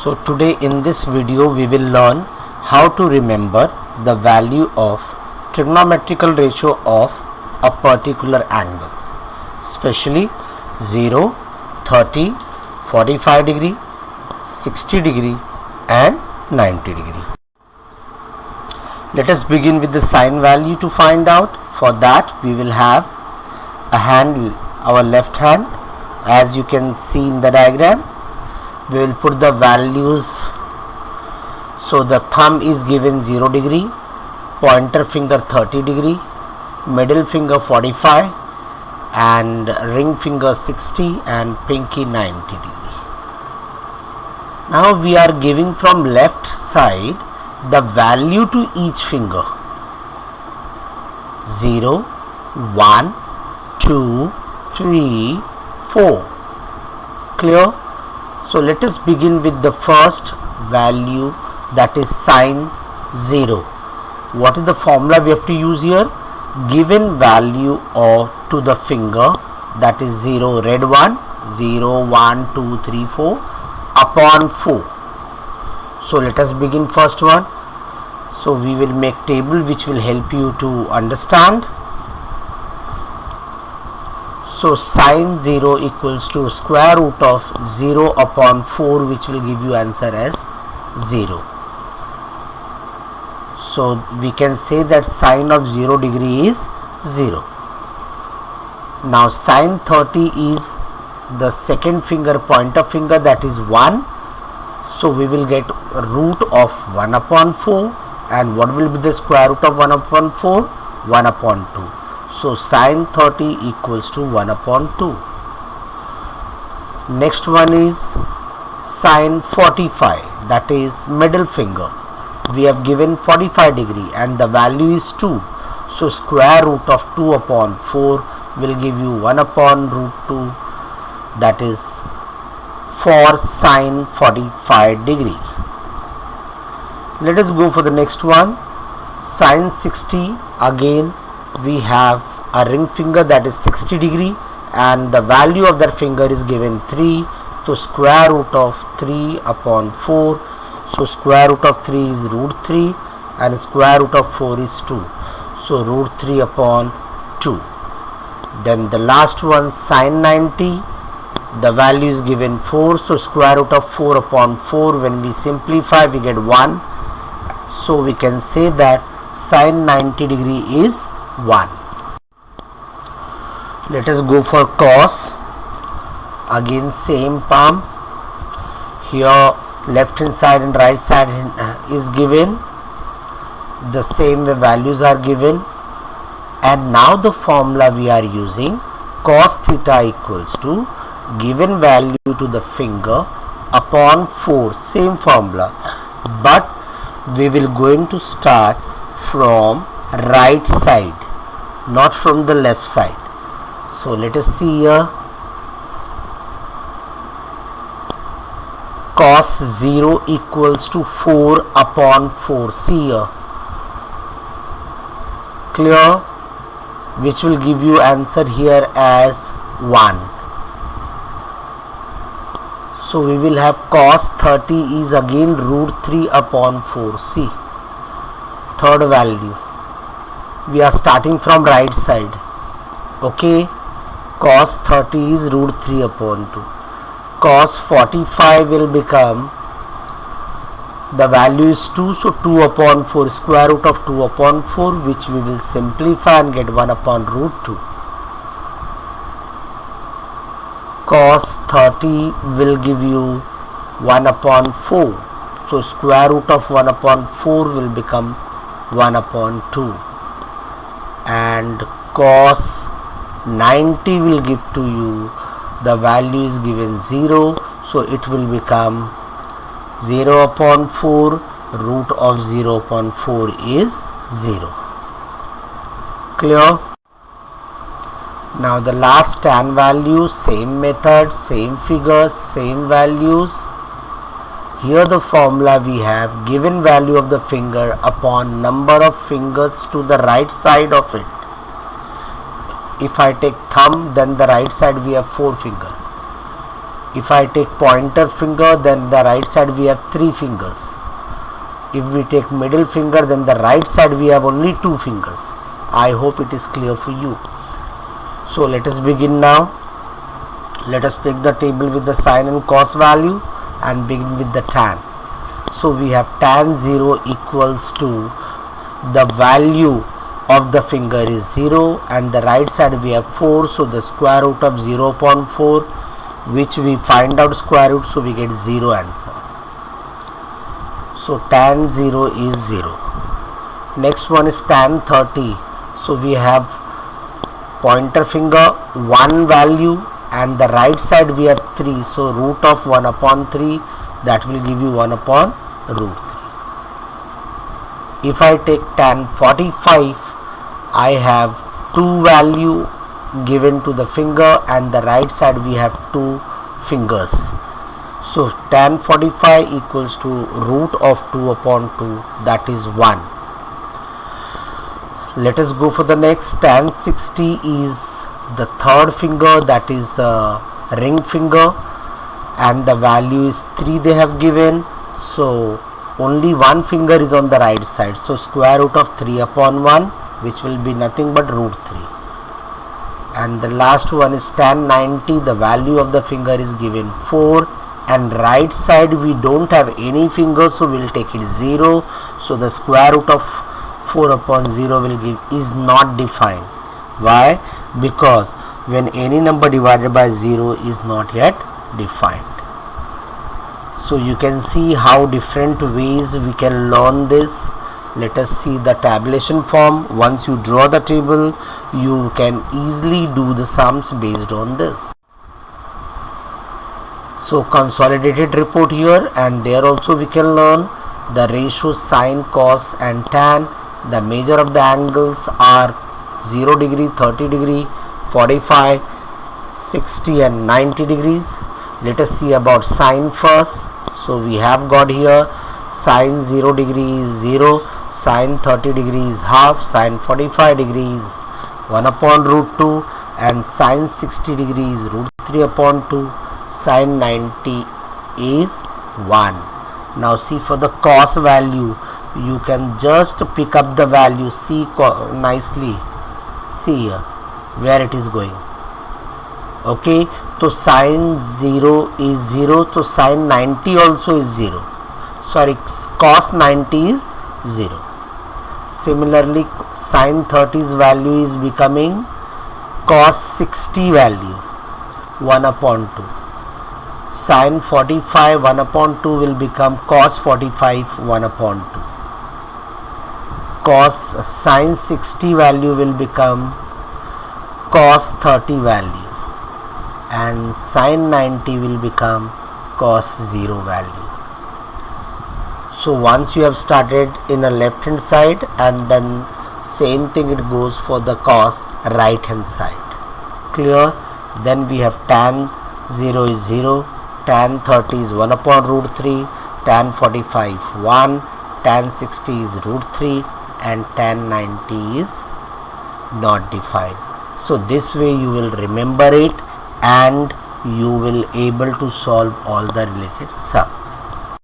So today in this video we will learn how to remember the value of trigonometrical ratio of a particular angles, especially 0, 30, 45 degree, 60 degree and 90 degree. Let us begin with the sine value to find out. For that we will have a handle, our left hand, as you can see in the diagram. We will put the values. So the thumb is given 0 degree, pointer finger 30 degree, middle finger 45 and ring finger 60 and pinky 90 degree. Now we are giving from left side the value to each finger: 0, 1, 2, 3, 4. Clear? So let us begin with the first value, that is sine 0. What is the formula we have to use here? Given value of to the finger, that is 0, red one, 0, 1, 2, 3, 4 upon 4. So let us begin first one. So we will make table which will help you to understand. So sine 0 equals to square root of 0 upon 4, which will give you answer as 0. So we can say that sine of 0 degree is 0. Now sine 30 is the second finger, pointer finger, that is 1. So we will get root of 1 upon 4. And what will be the square root of 1 upon 4? 1 upon 2. So sine 30 equals to 1 upon 2. Next one is sine 45, that is middle finger. We have given 45 degree and the value is 2. So square root of 2 upon 4 will give you 1 upon root 2, that is for sine 45 degree. Let us go for the next one, sine 60. Again we have a ring finger, that is 60 degree, and the value of that finger is given 3. So square root of 3 upon 4. So square root of 3 is root 3 and square root of 4 is 2. So root 3 upon 2. Then the last one, sine 90. The value is given 4. So square root of 4 upon 4. When we simplify, we get 1. So we can say that sine 90 degree is 1. Let us go for cos. Again same palm. Here left hand side and right side is given. The same way values are given. And now the formula we are using, cos theta equals to given value to the finger upon 4. Same formula. But we will going to start from right side, not from the left side. So let us see here. Cos 0 equals to 4 upon 4. See here. Clear? Which will give you answer here as 1. So we will have cos 30 is again root 3 upon 4. See, third value. We are starting from right side. Okay. Cos 30 is root 3 upon 2. Cos 45 will become, the value is 2. So 2 upon 4, square root of 2 upon 4, which we will simplify and get 1 upon root 2. Cos 30 will give you 1 upon 4. So square root of 1 upon 4 will become 1 upon 2. And cos 90 will give to you, the value is given 0. So it will become 0 upon 4. Root of 0 upon 4 is 0. Clear? Now the last tan value, same method, same figure, same values. Here the formula we have given value of the finger upon number of fingers to the right side of it. If I take thumb, then the right side we have 4 fingers. If I take pointer finger, then the right side we have 3 fingers. If we take middle finger, then the right side we have only 2 fingers. I hope it is clear for you. So let us begin now. Let us take the table with the sine and cos value and begin with the tan. So we have tan 0 equals to the value of the finger is 0 and the right side we have 4, so the square root of 0 upon 4, which we find out square root, so we get 0 answer. So tan 0 is 0. Next one is tan 30. So we have pointer finger 1 value and the right side we have 3, so root of 1 upon 3, that will give you 1 upon root 3. If I take tan 45, I have 2 value given to the finger and the right side we have 2 fingers. So tan 45 equals to root of 2 upon 2, that is 1. Let us go for the next. Tan 60 is the third finger, that is ring finger, and the value is 3 they have given. So only 1 finger is on the right side, so square root of 3 upon 1, which will be nothing but root 3. And the last one is tan 90. The value of the finger is given 4 and right side we don't have any finger, so we will take it 0. So the square root of 4 upon 0 will give is not defined. Why? Because when any number divided by 0 is not yet defined. So you can see how different ways we can learn this. Let us see the tabulation form. Once you draw the table, you can easily do the sums based on this. So consolidated report here, and there also we can learn the ratios sine, cos and tan. The measure of the angles are 0 degree, 30 degree, 45, 60 and 90 degrees. Let us see about sine first. So we have got here sine 0 degree is 0, sine 30 degree is half, sine 45 degrees 1 upon root 2 and sine 60 degrees root 3 upon 2, sine 90 is 1. Now see for the cos value, you can just pick up the value, see nicely, see here where it is going. Okay, so sine 0 is 0, so sine 90 also is 0. Sorry, cos 90 is 0. Similarly, sine 30's value is becoming cos 60 value 1 upon 2. Sine 45 1 upon 2 will become cos 45 1 upon 2. Sine 60 value will become cos 30 value, and sine 90 will become cos 0 value. So once you have started in a left hand side, and then same thing it goes for the cos right hand side. Clear? Then we have tan 0 is 0, tan 30 is 1 upon root 3, tan 45 1, tan 60 is root 3 and tan 90 is not defined. So this way you will remember it and you will able to solve all the related sums.